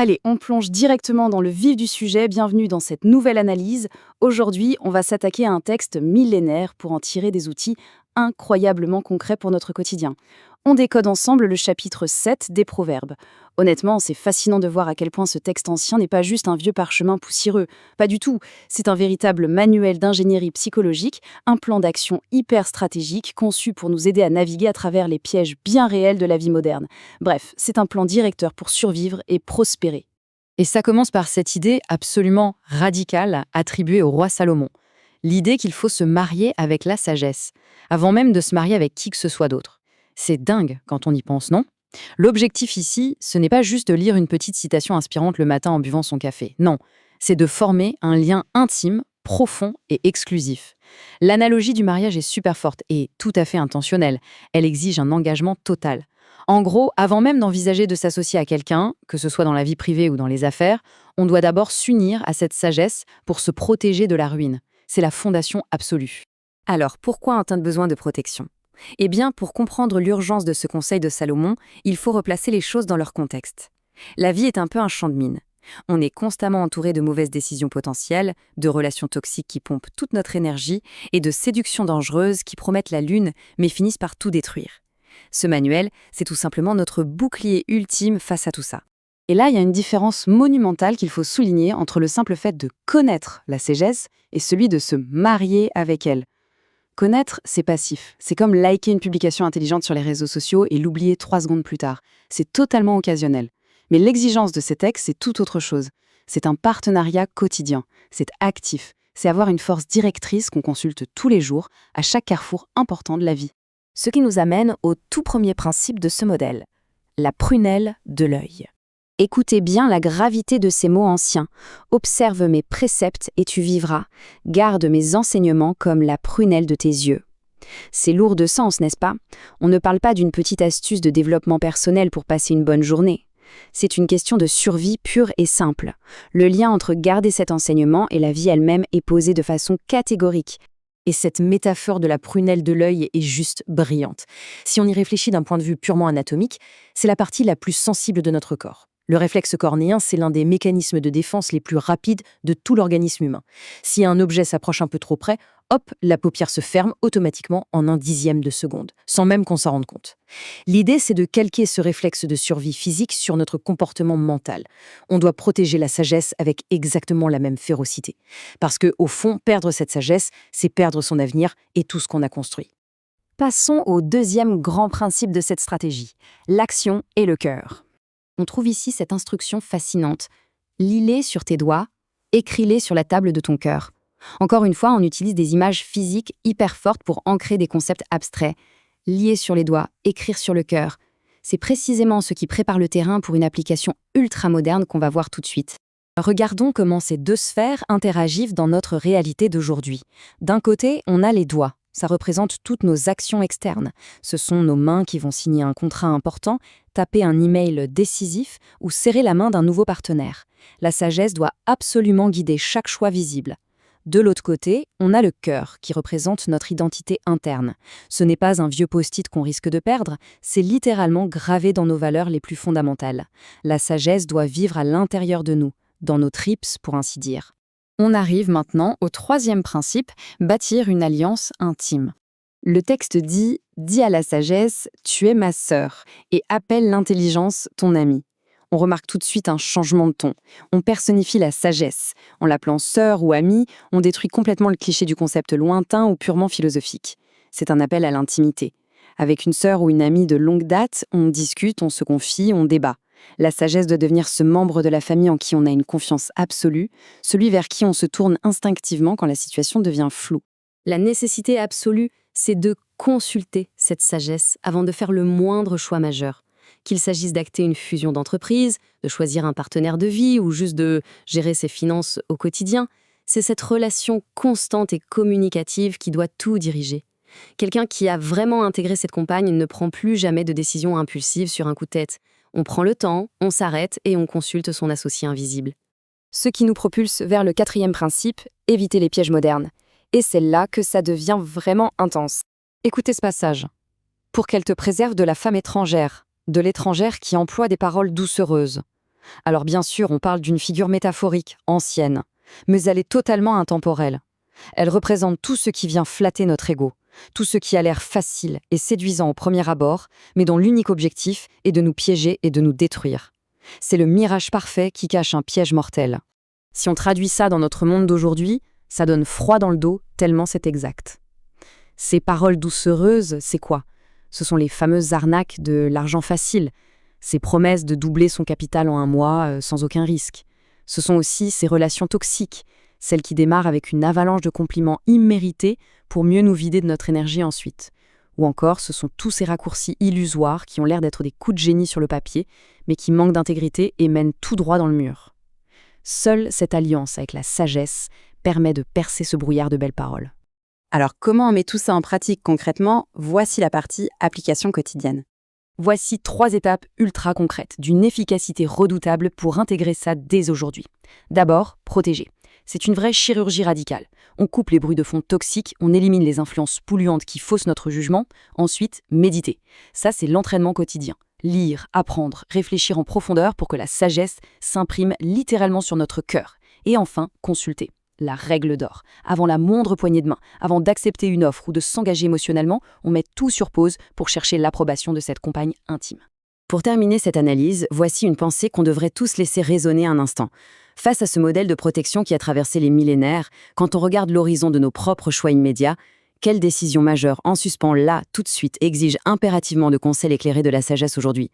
Allez, on plonge directement dans le vif du sujet, bienvenue dans cette nouvelle analyse. Aujourd'hui, on va s'attaquer à un texte millénaire pour en tirer des outils incroyablement concrets pour notre quotidien. On décode ensemble le chapitre 7 des Proverbes. Honnêtement, c'est fascinant de voir à quel point ce texte ancien n'est pas juste un vieux parchemin poussiéreux. Pas du tout, c'est un véritable manuel d'ingénierie psychologique, un plan d'action hyper stratégique conçu pour nous aider à naviguer à travers les pièges bien réels de la vie moderne. Bref, c'est un plan directeur pour survivre et prospérer. Et ça commence par cette idée absolument radicale attribuée au roi Salomon. L'idée qu'il faut se marier avec la sagesse, avant même de se marier avec qui que ce soit d'autre. C'est dingue quand on y pense, non ? L'objectif ici, ce n'est pas juste de lire une petite citation inspirante le matin en buvant son café. Non, c'est de former un lien intime, profond et exclusif. L'analogie du mariage est super forte et tout à fait intentionnelle. Elle exige un engagement total. En gros, avant même d'envisager de s'associer à quelqu'un, que ce soit dans la vie privée ou dans les affaires, on doit d'abord s'unir à cette sagesse pour se protéger de la ruine. C'est la fondation absolue. Alors, pourquoi a-t-on besoin de protection ? Eh bien, pour comprendre l'urgence de ce conseil de Salomon, il faut replacer les choses dans leur contexte. La vie est un peu un champ de mine. On est constamment entouré de mauvaises décisions potentielles, de relations toxiques qui pompent toute notre énergie et de séductions dangereuses qui promettent la lune mais finissent par tout détruire. Ce manuel, c'est tout simplement notre bouclier ultime face à tout ça. Et là, il y a une différence monumentale qu'il faut souligner entre le simple fait de connaître la sagesse et celui de se marier avec elle. Connaître, c'est passif. C'est comme liker une publication intelligente sur les réseaux sociaux et l'oublier 3 secondes plus tard. C'est totalement occasionnel. Mais l'exigence de ces textes, c'est tout autre chose. C'est un partenariat quotidien. C'est actif. C'est avoir une force directrice qu'on consulte tous les jours, à chaque carrefour important de la vie. Ce qui nous amène au tout premier principe de ce modèle, la prunelle de l'œil. Écoutez bien la gravité de ces mots anciens. Observe mes préceptes et tu vivras. Garde mes enseignements comme la prunelle de tes yeux. C'est lourd de sens, n'est-ce pas ? On ne parle pas d'une petite astuce de développement personnel pour passer une bonne journée. C'est une question de survie pure et simple. Le lien entre garder cet enseignement et la vie elle-même est posé de façon catégorique. Et cette métaphore de la prunelle de l'œil est juste brillante. Si on y réfléchit d'un point de vue purement anatomique, c'est la partie la plus sensible de notre corps. Le réflexe cornéen, c'est l'un des mécanismes de défense les plus rapides de tout l'organisme humain. Si un objet s'approche un peu trop près, hop, la paupière se ferme automatiquement en 1/10 de seconde, sans même qu'on s'en rende compte. L'idée, c'est de calquer ce réflexe de survie physique sur notre comportement mental. On doit protéger la sagesse avec exactement la même férocité. Parce que, au fond, perdre cette sagesse, c'est perdre son avenir et tout ce qu'on a construit. Passons au deuxième grand principe de cette stratégie, l'action et le cœur. On trouve ici cette instruction fascinante. Lis-les sur tes doigts, écris-les sur la table de ton cœur. Encore une fois, on utilise des images physiques hyper fortes pour ancrer des concepts abstraits. Lier sur les doigts, écrire sur le cœur. C'est précisément ce qui prépare le terrain pour une application ultra moderne qu'on va voir tout de suite. Regardons comment ces deux sphères interagissent dans notre réalité d'aujourd'hui. D'un côté, on a les doigts. Ça représente toutes nos actions externes. Ce sont nos mains qui vont signer un contrat important, taper un email décisif ou serrer la main d'un nouveau partenaire. La sagesse doit absolument guider chaque choix visible. De l'autre côté, on a le cœur qui représente notre identité interne. Ce n'est pas un vieux post-it qu'on risque de perdre, c'est littéralement gravé dans nos valeurs les plus fondamentales. La sagesse doit vivre à l'intérieur de nous, dans nos tripes pour ainsi dire. On arrive maintenant au troisième principe, bâtir une alliance intime. Le texte dit « Dis à la sagesse, tu es ma sœur, et appelle l'intelligence ton amie ». On remarque tout de suite un changement de ton. On personnifie la sagesse. En l'appelant sœur ou amie, on détruit complètement le cliché du concept lointain ou purement philosophique. C'est un appel à l'intimité. Avec une sœur ou une amie de longue date, on discute, on se confie, on débat. La sagesse doit devenir ce membre de la famille en qui on a une confiance absolue, celui vers qui on se tourne instinctivement quand la situation devient floue. La nécessité absolue, c'est de consulter cette sagesse avant de faire le moindre choix majeur. Qu'il s'agisse d'acter une fusion d'entreprise, de choisir un partenaire de vie ou juste de gérer ses finances au quotidien, c'est cette relation constante et communicative qui doit tout diriger. Quelqu'un qui a vraiment intégré cette compagne ne prend plus jamais de décision impulsive sur un coup de tête. On prend le temps, on s'arrête et on consulte son associé invisible. Ce qui nous propulse vers le quatrième principe, éviter les pièges modernes. Et c'est là que ça devient vraiment intense. Écoutez ce passage. Pour qu'elle te préserve de la femme étrangère, de l'étrangère qui emploie des paroles doucereuses. Alors bien sûr, on parle d'une figure métaphorique, ancienne, mais elle est totalement intemporelle. Elle représente tout ce qui vient flatter notre ego, tout ce qui a l'air facile et séduisant au premier abord, mais dont l'unique objectif est de nous piéger et de nous détruire. C'est le mirage parfait qui cache un piège mortel. Si on traduit ça dans notre monde d'aujourd'hui, ça donne froid dans le dos tellement c'est exact. Ces paroles doucereuses, c'est quoi? Ce sont les fameuses arnaques de l'argent facile, ces promesses de doubler son capital en un mois sans aucun risque. Ce sont aussi ces relations toxiques, celles qui démarrent avec une avalanche de compliments immérités pour mieux nous vider de notre énergie ensuite. Ou encore, ce sont tous ces raccourcis illusoires qui ont l'air d'être des coups de génie sur le papier, mais qui manquent d'intégrité et mènent tout droit dans le mur. Seule cette alliance avec la sagesse permet de percer ce brouillard de belles paroles. Alors comment on met tout ça en pratique concrètement? Voici la partie application quotidienne. Voici 3 étapes ultra concrètes, d'une efficacité redoutable pour intégrer ça dès aujourd'hui. D'abord, protéger. C'est une vraie chirurgie radicale. On coupe les bruits de fond toxiques, on élimine les influences polluantes qui faussent notre jugement. Ensuite, méditer. Ça, c'est l'entraînement quotidien. Lire, apprendre, réfléchir en profondeur pour que la sagesse s'imprime littéralement sur notre cœur. Et enfin, consulter. La règle d'or. Avant la moindre poignée de main, avant d'accepter une offre ou de s'engager émotionnellement, on met tout sur pause pour chercher l'approbation de cette compagne intime. Pour terminer cette analyse, voici une pensée qu'on devrait tous laisser résonner un instant. Face à ce modèle de protection qui a traversé les millénaires, quand on regarde l'horizon de nos propres choix immédiats, quelle décision majeure en suspens là, tout de suite, exige impérativement de conseils éclairés de la sagesse aujourd'hui?